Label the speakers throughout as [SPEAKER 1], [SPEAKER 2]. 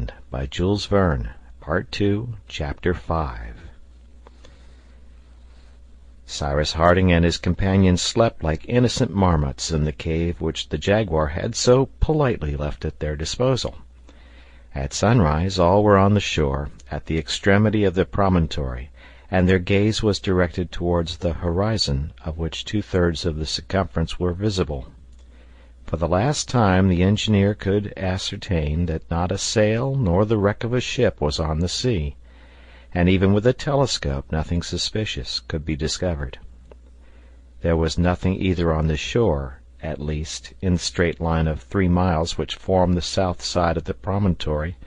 [SPEAKER 1] Island by Jules Verne. Part 2, Chapter 5. Cyrus Harding and his companions slept like innocent marmots in the cave which the Jaguar had so politely left at their disposal. At sunrise all were on the shore, at the extremity of the promontory, and their gaze was directed towards the horizon, of which 2/3 of the circumference were visible. For the last time the engineer could ascertain that not a sail nor the wreck of a ship was on the sea, and even with a telescope nothing suspicious could be discovered. There was nothing either on the shore, at least, in the straight line of 3 miles which formed the south side of the promontory,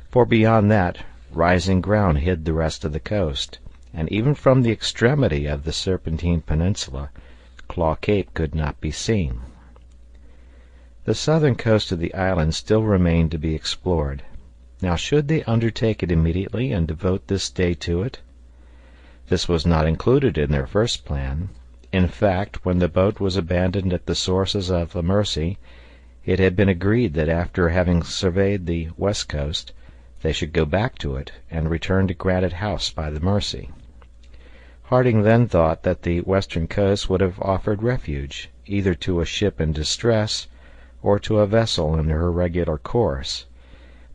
[SPEAKER 1] for beyond that rising ground hid the rest of the coast, and even from the extremity of the Serpentine Peninsula Claw Cape could not be seen. The southern coast of the island still remained to be explored. Now should they undertake it immediately and devote this day to it? This was not included in their first plan. In fact, when the boat was abandoned at the sources of the Mersey, it had been agreed that after having surveyed the west coast, they should go back to it and return to Granite House by the Mersey. Harding then thought that the western coast would have offered refuge, either to a ship in distress or to a vessel in her regular course.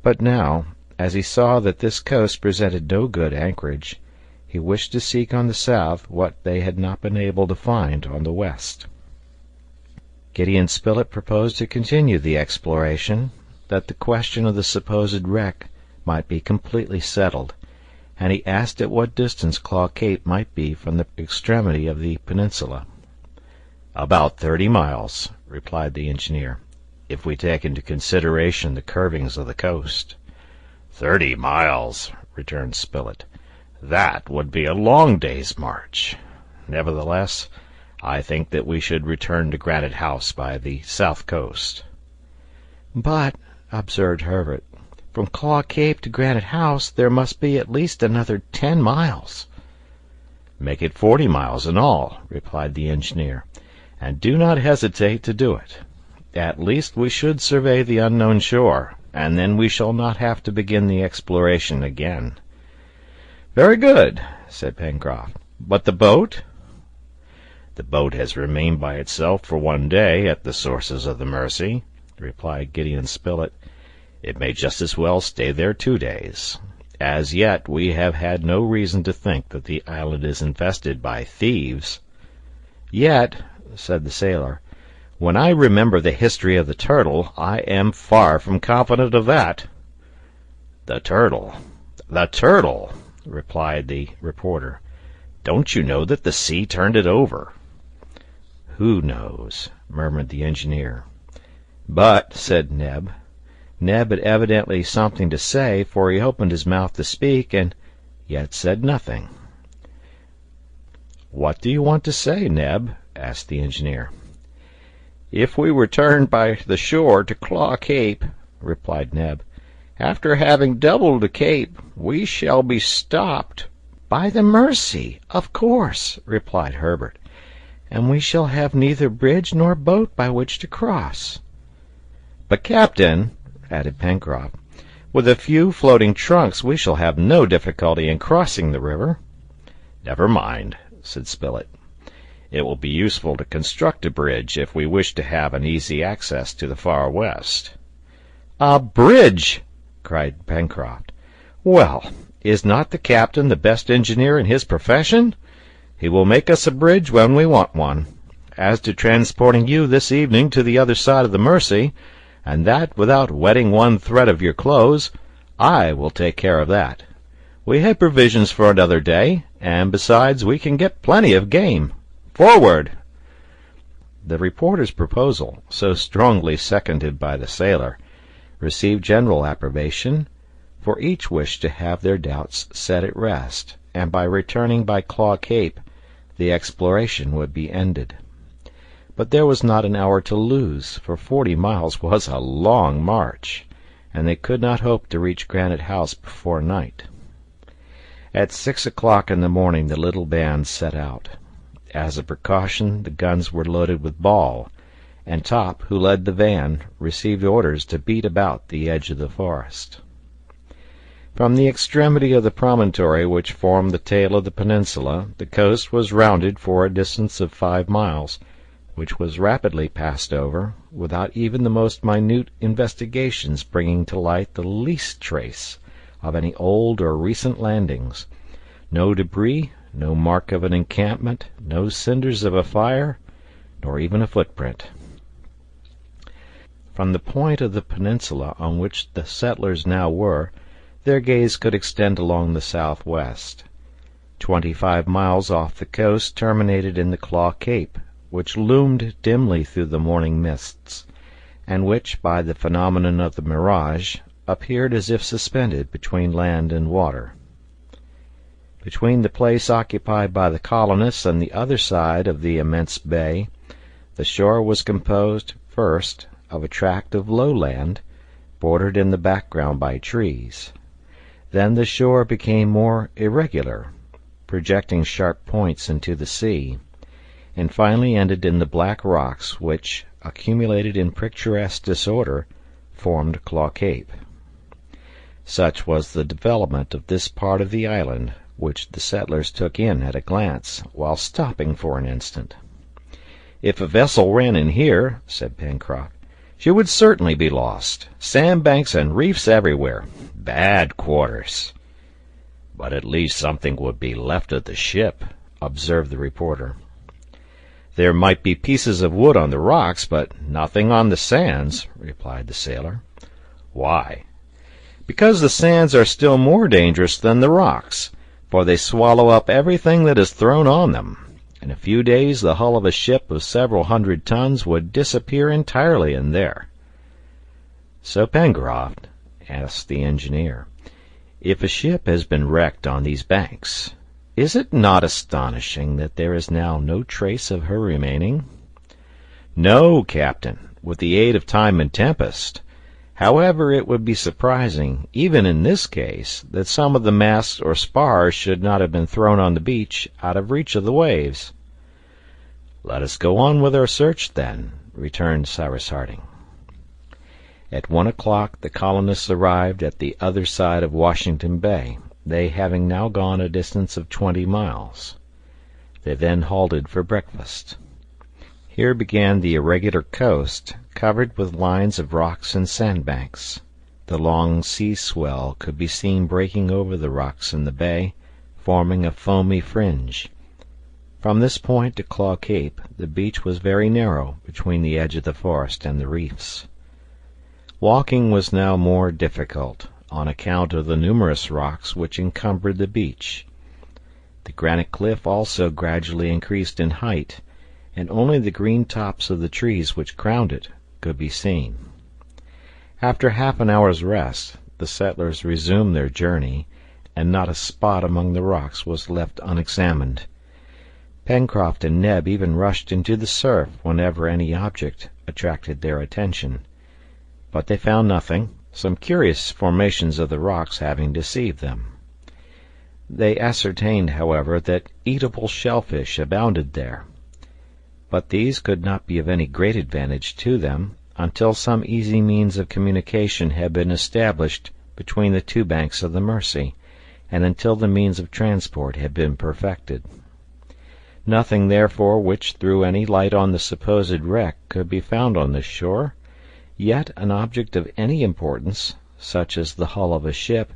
[SPEAKER 1] But now, as he saw that this coast presented no good anchorage, he wished to seek on the south what they had not been able to find on the west. Gideon Spilett proposed to continue the exploration, that the question of the supposed wreck might be completely settled, and he asked at what distance Claw Cape might be from the extremity of the peninsula. "About 30 miles," replied the engineer, "if we take into consideration the curvings of the coast." 30 miles, returned Spilett. That would be a long day's march. Nevertheless, I think that we should return to Granite House by the south coast.
[SPEAKER 2] But, observed Herbert, from Claw Cape to Granite House there must be at least another 10 miles.
[SPEAKER 1] Make it 40 miles in all, replied the engineer, and do not hesitate to do it. At least we should survey the unknown shore, and then we shall not have to begin the exploration again. Very good, said Pencroft. But the boat? The boat has remained by itself for 1 day at the sources of the Mersey, replied Gideon Spilett. It may just as well stay there 2 days. As yet we have had no reason to think that the island is infested by thieves. Yet, said the sailor, when I remember the history of the turtle, I am far from confident of that. The turtle, replied the reporter. Don't you know that the sea turned it over? Who knows, murmured the engineer. But, said Neb. Neb had evidently something to say, for he opened his mouth to speak, and yet said nothing. What do you want to say, Neb? asked the engineer. If we return by the shore to Claw Cape, replied Neb, after having doubled the cape, we shall be stopped.
[SPEAKER 2] By the Mersey, of course, replied Herbert, and we shall have neither bridge nor boat by which to cross.
[SPEAKER 1] But, Captain, added Pencroft, with a few floating trunks we shall have no difficulty in crossing the river. Never mind, said Spilett. It will be useful to construct a bridge if we wish to have an easy access to the far west. A bridge! cried Pencroft. Well, is not the captain the best engineer in his profession? He will make us a bridge when we want one. As to transporting you this evening to the other side of the Mersey, and that without wetting 1 thread of your clothes, I will take care of that. We have provisions for another day, and besides we can get plenty of game. Forward! The reporter's proposal, so strongly seconded by the sailor, received general approbation, for each wished to have their doubts set at rest, and by returning by Claw Cape the exploration would be ended. But there was not an hour to lose, for 40 miles was a long march, and they could not hope to reach Granite House before night. At 6 o'clock in the morning the little band set out. As a precaution, the guns were loaded with ball, and Top, who led the van, received orders to beat about the edge of the forest. From the extremity of the promontory which formed the tail of the peninsula, the coast was rounded for a distance of 5 miles, which was rapidly passed over, without even the most minute investigations bringing to light the least trace of any old or recent landings. No debris, no mark of an encampment, no cinders of a fire, nor even a footprint. From the point of the peninsula on which the settlers now were, their gaze could extend along the southwest. 25 miles off the coast terminated in the Claw Cape, which loomed dimly through the morning mists, and which, by the phenomenon of the mirage, appeared as if suspended between land and water. Between the place occupied by the colonists and the other side of the immense bay, the shore was composed, first, of a tract of low land, bordered in the background by trees. Then the shore became more irregular, projecting sharp points into the sea, and finally ended in the black rocks which, accumulated in picturesque disorder, formed Claw Cape. Such was the development of this part of the island, which the settlers took in at a glance, while stopping for an instant. "If a vessel ran in here," said Pencroft, "she would certainly be lost. Sandbanks and reefs everywhere. Bad quarters." "But at least something would be left of the ship," observed the reporter. "There might be pieces of wood on the rocks, but nothing on the sands," replied the sailor. "Why?" "Because the sands are still more dangerous than the rocks, for they swallow up everything that is thrown on them. In a few days the hull of a ship of several hundred tons would disappear entirely in there." "So, Pencroft," asked the engineer, "if a ship has been wrecked on these banks, is it not astonishing that there is now no trace of her remaining?" "No, captain, with the aid of time and tempest. However, it would be surprising, even in this case, that some of the masts or spars should not have been thrown on the beach, out of reach of the waves." "Let us go on with our search, then," returned Cyrus Harding. At 1 o'clock the colonists arrived at the other side of Washington Bay, they having now gone a distance of 20 miles. They then halted for breakfast. Here began the irregular coast, covered with lines of rocks and sandbanks. The long sea swell could be seen breaking over the rocks in the bay, forming a foamy fringe. From this point to Claw Cape the beach was very narrow between the edge of the forest and the reefs. Walking was now more difficult, on account of the numerous rocks which encumbered the beach. The granite cliff also gradually increased in height, and only the green tops of the trees which crowned it could be seen. After half an hour's rest, the settlers resumed their journey, and not a spot among the rocks was left unexamined. Pencroft and Neb even rushed into the surf whenever any object attracted their attention, but they found nothing, some curious formations of the rocks having deceived them. They ascertained, however, that eatable shellfish abounded there, but these could not be of any great advantage to them until some easy means of communication had been established between the two banks of the Mercy, and until the means of transport had been perfected. Nothing, therefore, which threw any light on the supposed wreck could be found on this shore, yet an object of any importance, such as the hull of a ship,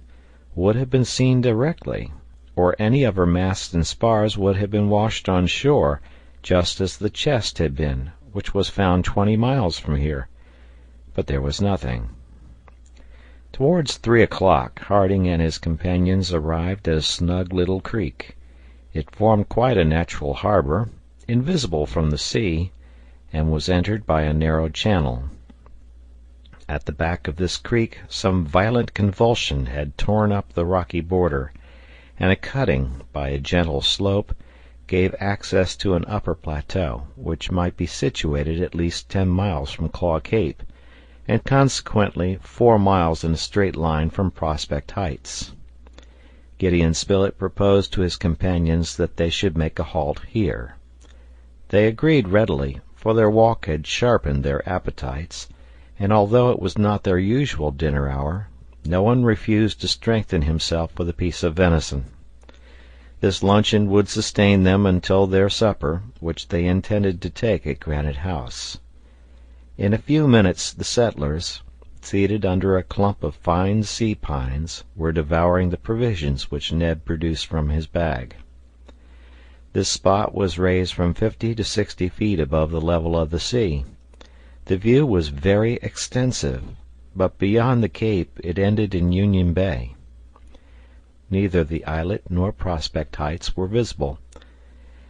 [SPEAKER 1] would have been seen directly, or any of her masts and spars would have been washed on shore, just as the chest had been, which was found 20 miles from here. But there was nothing. Towards 3 o'clock Harding and his companions arrived at a snug little creek. It formed quite a natural harbor, invisible from the sea, and was entered by a narrow channel. At the back of this creek some violent convulsion had torn up the rocky border, and a cutting, by a gentle slope, gave access to an upper plateau, which might be situated at least 10 miles from Claw Cape, and consequently 4 miles in a straight line from Prospect Heights. Gideon Spilett proposed to his companions that they should make a halt here. They agreed readily, for their walk had sharpened their appetites, and although it was not their usual dinner hour, No one refused to strengthen himself with a piece of venison. This luncheon would sustain them until their supper, which they intended to take at Granite House. In a few minutes the settlers, seated under a clump of fine sea pines, were devouring the provisions which Ned produced from his bag. This spot was raised from 50 to 60 feet above the level of the sea. The view was very extensive, but beyond the cape it ended in Union Bay. Neither the islet nor Prospect Heights were visible,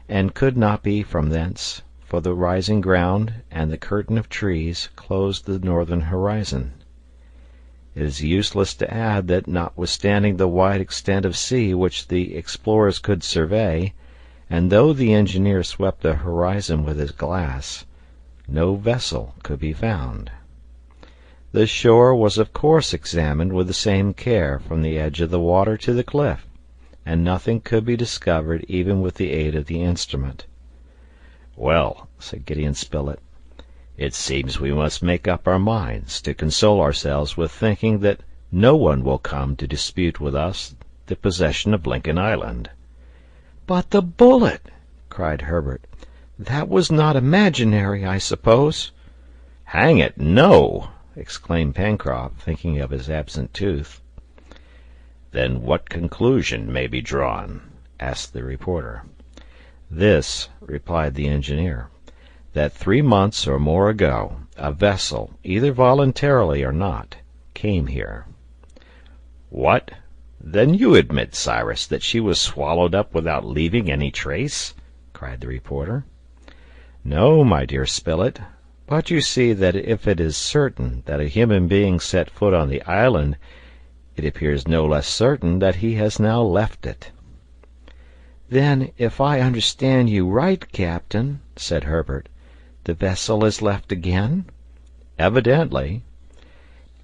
[SPEAKER 1] and could not be from thence, for the rising ground and the curtain of trees closed the northern horizon. It is useless to add that, notwithstanding the wide extent of sea which the explorers could survey, and though the engineer swept the horizon with his glass, no vessel could be found. The shore was of course examined with the same care from the edge of the water to the cliff, and nothing could be discovered even with the aid of the instrument.
[SPEAKER 2] "Well," said Gideon Spilett, "it seems we must make up our minds to console ourselves with thinking that no one will come to dispute with us the possession of Lincoln Island."
[SPEAKER 1] "But the bullet!" cried Herbert. "That was not imaginary, I suppose?"
[SPEAKER 2] "Hang it, no!" exclaimed Pencroft, thinking of his absent tooth. "Then what conclusion may be drawn?" asked the reporter.
[SPEAKER 1] "This," replied the engineer, "that 3 months or more ago a vessel, either voluntarily or not, came here."
[SPEAKER 2] "What? Then you admit, Cyrus, that she was swallowed up without leaving any trace?" cried the reporter.
[SPEAKER 1] "No, my dear Spilett, but you see that if it is certain that a human being set foot on the island, it appears no less certain that he has now left it." "Then, if I understand you right, Captain," said Herbert, "the vessel is left again?"
[SPEAKER 2] "Evidently."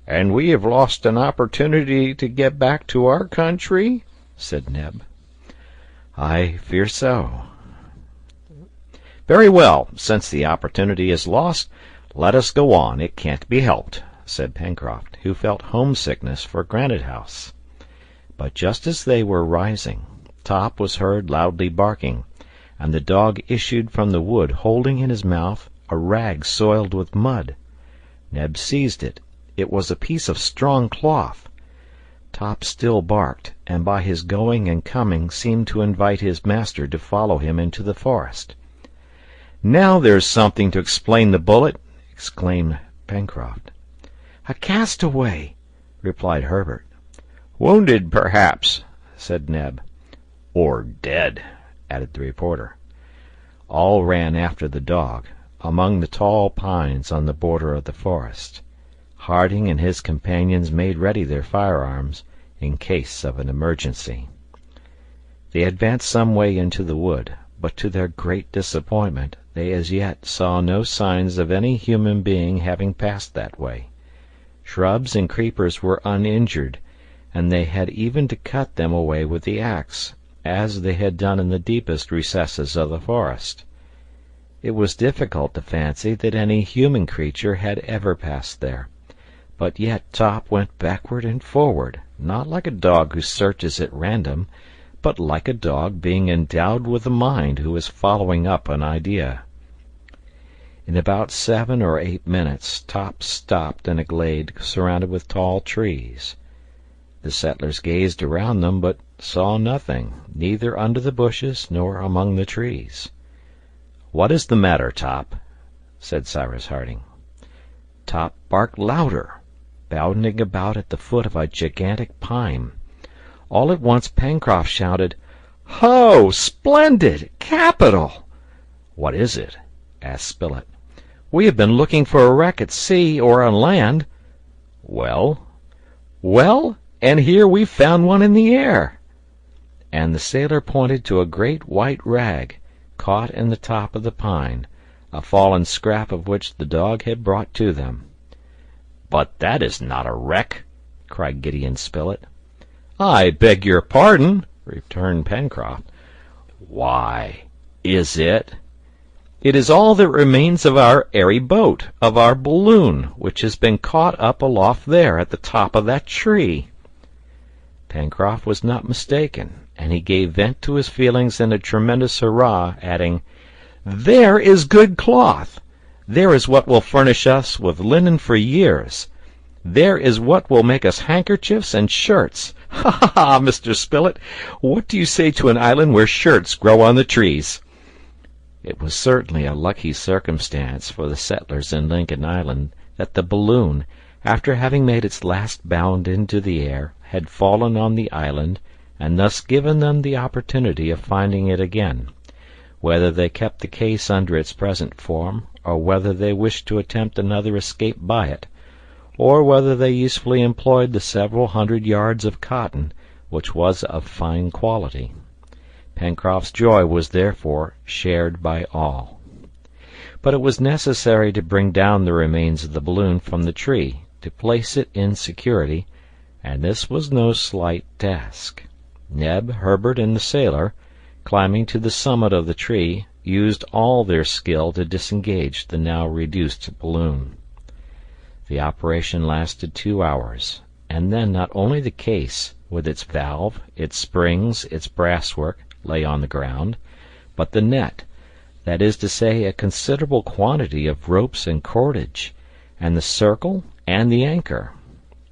[SPEAKER 3] "And we have lost an opportunity to get back to our country?" said Neb.
[SPEAKER 1] "I fear so."
[SPEAKER 2] "Very well, since the opportunity is lost, let us go on. It can't be helped," said Pencroft, who felt homesickness for Granite House.
[SPEAKER 1] But just as they were rising, Top was heard loudly barking, and the dog issued from the wood holding in his mouth a rag soiled with mud. Neb seized it. It was a piece of strong cloth. Top still barked, and by his going and coming seemed to invite his master to follow him into the forest.
[SPEAKER 2] "Now there's something to explain the bullet!"
[SPEAKER 1] exclaimed Pencroft. "A castaway," replied Herbert.
[SPEAKER 3] "Wounded, perhaps," said Neb.
[SPEAKER 2] "Or dead," added the reporter.
[SPEAKER 1] All ran after the dog, among the tall pines on the border of the forest. Harding and his companions made ready their firearms in case of an emergency. They advanced some way into the wood, but to their great disappointment they as yet saw no signs of any human being having passed that way. Shrubs and creepers were uninjured, and they had even to cut them away with the axe, as they had done in the deepest recesses of the forest. It was difficult to fancy that any human creature had ever passed there, but yet Top went backward and forward, not like a dog who searches at random, but like a dog being endowed with a mind who is following up an idea. In about 7 or 8 minutes Top stopped in a glade surrounded with tall trees. The settlers gazed around them, but saw nothing, neither under the bushes nor among the trees.
[SPEAKER 2] "What is the matter, Top?" said Cyrus Harding.
[SPEAKER 1] Top barked louder, bounding about at the foot of a gigantic pine. All at once Pencroft shouted, "Ho! Splendid! Capital!"
[SPEAKER 2] "What is it?" asked Spilett.
[SPEAKER 1] "We have been looking for a wreck at sea or on land."
[SPEAKER 2] "Well?"
[SPEAKER 1] "Well, and here we've found one in the air." And the sailor pointed to a great white rag, caught in the top of the pine, a fallen scrap of which the dog had brought to them.
[SPEAKER 2] "But that is not a wreck!" cried Gideon Spilett.
[SPEAKER 1] "I beg your pardon," returned Pencroft.
[SPEAKER 2] "Why, is it?"
[SPEAKER 1] It is all that remains of our airy boat, of our balloon, which has been caught up aloft there at the top of that tree." Pencroft was not mistaken, and he gave vent to his feelings in a tremendous hurrah, adding, "There is good cloth! There is what will furnish us with linen for years! There is what will make us handkerchiefs and shirts! Ha, ha, ha, Mr. Spilett! What do you say to an island where shirts grow on the trees?" It was certainly a lucky circumstance for the settlers in Lincoln Island that the balloon, after having made its last bound into the air, had fallen on the island, and thus given them the opportunity of finding it again, whether they kept the case under its present form, or whether they wished to attempt another escape by it, or whether they usefully employed the several hundred yards of cotton, which was of fine quality. Pencroft's joy was therefore shared by all. But it was necessary to bring down the remains of the balloon from the tree, to place it in security, and this was no slight task. Neb, Herbert, and the sailor, climbing to the summit of the tree, used all their skill to disengage the now reduced balloon. The operation lasted 2 hours, and then not only the case, with its valve, its springs, its brasswork, lay on the ground, but the net, that is to say, a considerable quantity of ropes and cordage, and the circle and the anchor.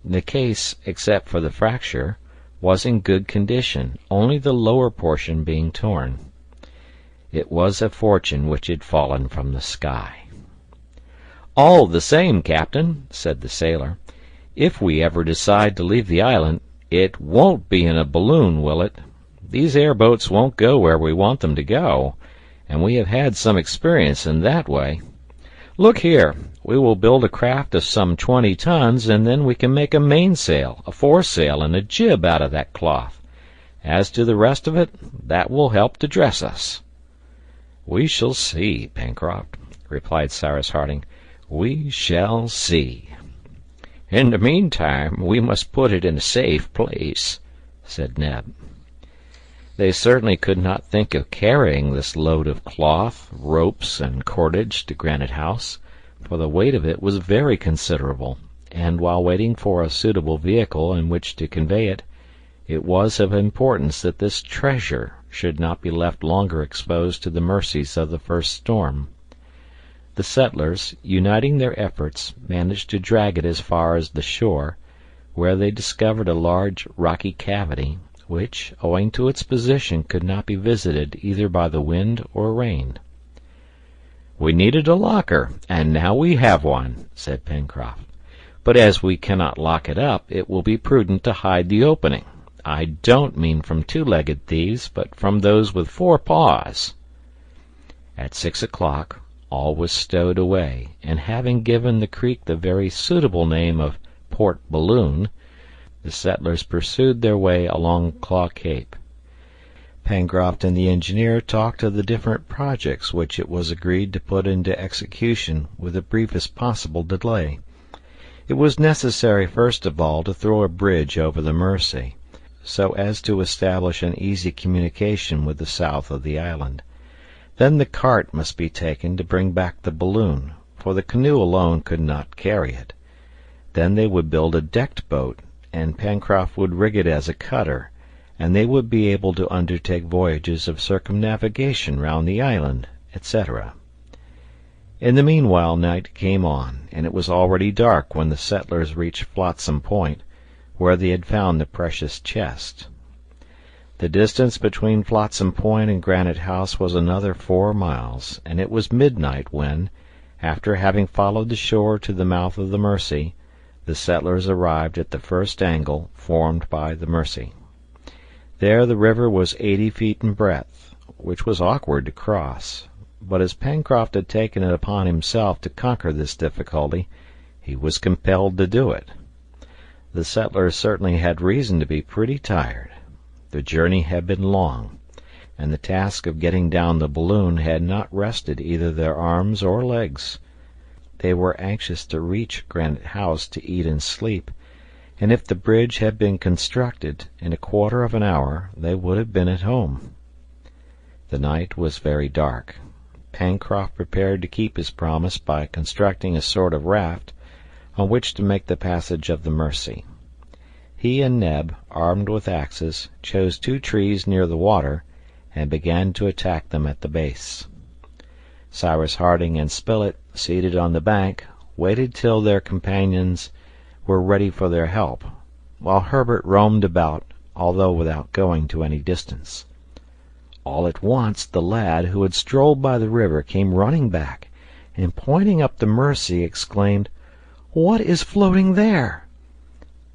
[SPEAKER 1] The case, except for the fracture, was in good condition, only the lower portion being torn. It was a fortune which had fallen from the sky. "All the same, captain," said the sailor, "if we ever decide to leave the island, it won't be in a balloon, will it? These airboats won't go where we want them to go, and we have had some experience in that way. Look here, we will build a craft of some 20 tons, and then we can make a mainsail, a foresail, and a jib out of that cloth. As to the rest of it, that will help to dress us." "We shall see, Pencroft," replied Cyrus Harding. "We shall see." "In the meantime, we must put it in a safe place," said Neb. They certainly could not think of carrying this load of cloth, ropes, and cordage to Granite House, for the weight of it was very considerable, and while waiting for a suitable vehicle in which to convey it, it was of importance that this treasure should not be left longer exposed to the mercies of the first storm. The settlers, uniting their efforts, managed to drag it as far as the shore, where they discovered a large rocky cavity, which, owing to its position, could not be visited either by the wind or rain. "We needed a locker, and now we have one," said Pencroft. "But as we cannot lock it up, it will be prudent to hide the opening. I don't mean from two-legged thieves, but from those with 4 paws." At 6 o'clock all was stowed away, and having given the creek the very suitable name of Port Balloon, the settlers pursued their way along Claw Cape. Pencroft and the engineer talked of the different projects which it was agreed to put into execution with the briefest possible delay. It was necessary first of all to throw a bridge over the Mersey, so as to establish an easy communication with the south of the island. Then the cart must be taken to bring back the balloon, for the canoe alone could not carry it. Then they would build a decked boat, and Pencroft would rig it as a cutter, and they would be able to undertake voyages of circumnavigation round the island, etc. In the meanwhile night came on, and it was already dark when the settlers reached Flotsam Point, where they had found the precious chest. The distance between Flotsam Point and Granite House was another 4 miles, and it was midnight when, after having followed the shore to the mouth of the Mersey, the settlers arrived at the first angle formed by the Mersey. There the river was 80 feet in breadth, which was awkward to cross, but as Pencroft had taken it upon himself to conquer this difficulty, he was compelled to do it. The settlers certainly had reason to be pretty tired. The journey had been long, and the task of getting down the balloon had not rested either their arms or legs. They were anxious to reach Granite House to eat and sleep, and if the bridge had been constructed, in a quarter of an hour they would have been at home. The night was very dark. Pencroft prepared to keep his promise by constructing a sort of raft on which to make the passage of the Mercy. He and Neb, armed with axes, chose 2 trees near the water, and began to attack them at the base. Cyrus Harding and Spilett, seated on the bank, waited till their companions were ready for their help, while Herbert roamed about, although without going to any distance. All at once the lad who had strolled by the river came running back, and pointing up the Mercy, exclaimed, "What is floating there?"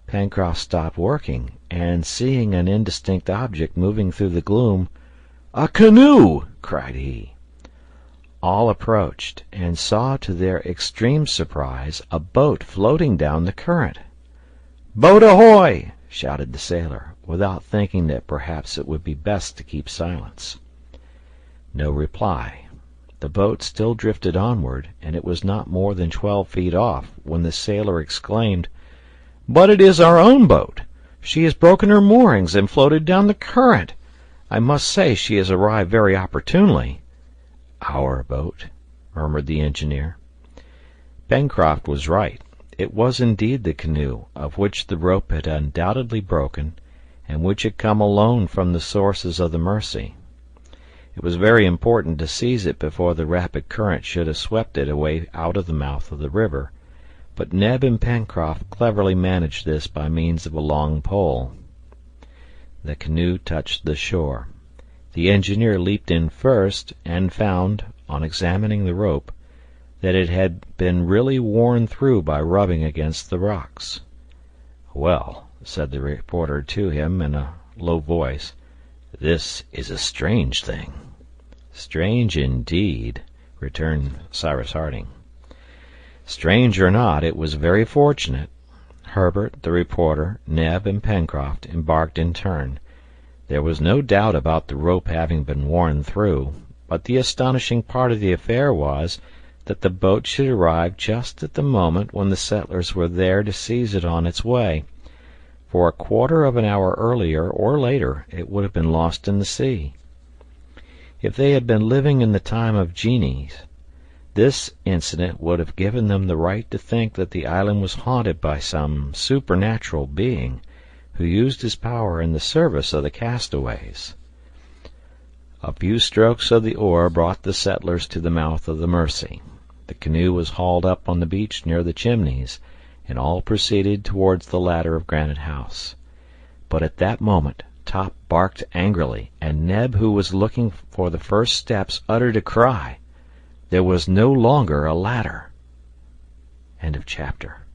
[SPEAKER 1] Pencroft stopped working, and seeing an indistinct object moving through the gloom, "A canoe!" cried he. All approached, and saw to their extreme surprise a boat floating down the current. "Boat ahoy!" shouted the sailor, without thinking that perhaps it would be best to keep silence. No reply. The boat still drifted onward, and it was not more than 12 feet off when the sailor exclaimed, "But it is our own boat! She has broken her moorings and floated down the current. I must say she has arrived very opportunely." "Our boat," murmured the engineer. Pencroft was right. It was indeed the canoe, of which the rope had undoubtedly broken, and which had come alone from the sources of the Mercy. It was very important to seize it before the rapid current should have swept it away out of the mouth of the river, but Neb and Pencroft cleverly managed this by means of a long pole. The canoe touched the shore. The engineer leaped in first, and found, on examining the rope, that it had been really worn through by rubbing against the rocks. "Well," said the reporter to him in a low voice, "this is a strange thing." "Strange indeed," returned Cyrus Harding. Strange or not, it was very fortunate. Herbert, the reporter, Neb, and Pencroft embarked in turn. There was no doubt about the rope having been worn through, but the astonishing part of the affair was that the boat should arrive just at the moment when the settlers were there to seize it on its way. For a quarter of an hour earlier or later it would have been lost in the sea. If they had been living in the time of genies, this incident would have given them the right to think that the island was haunted by some supernatural being who used his power in the service of the castaways. A few strokes of the oar brought the settlers to the mouth of the Mercy. The canoe was hauled up on the beach near the Chimneys, and all proceeded towards the ladder of Granite House. But at that moment Top barked angrily, and Neb, who was looking for the first steps, uttered a cry. There was no longer a ladder. End of chapter.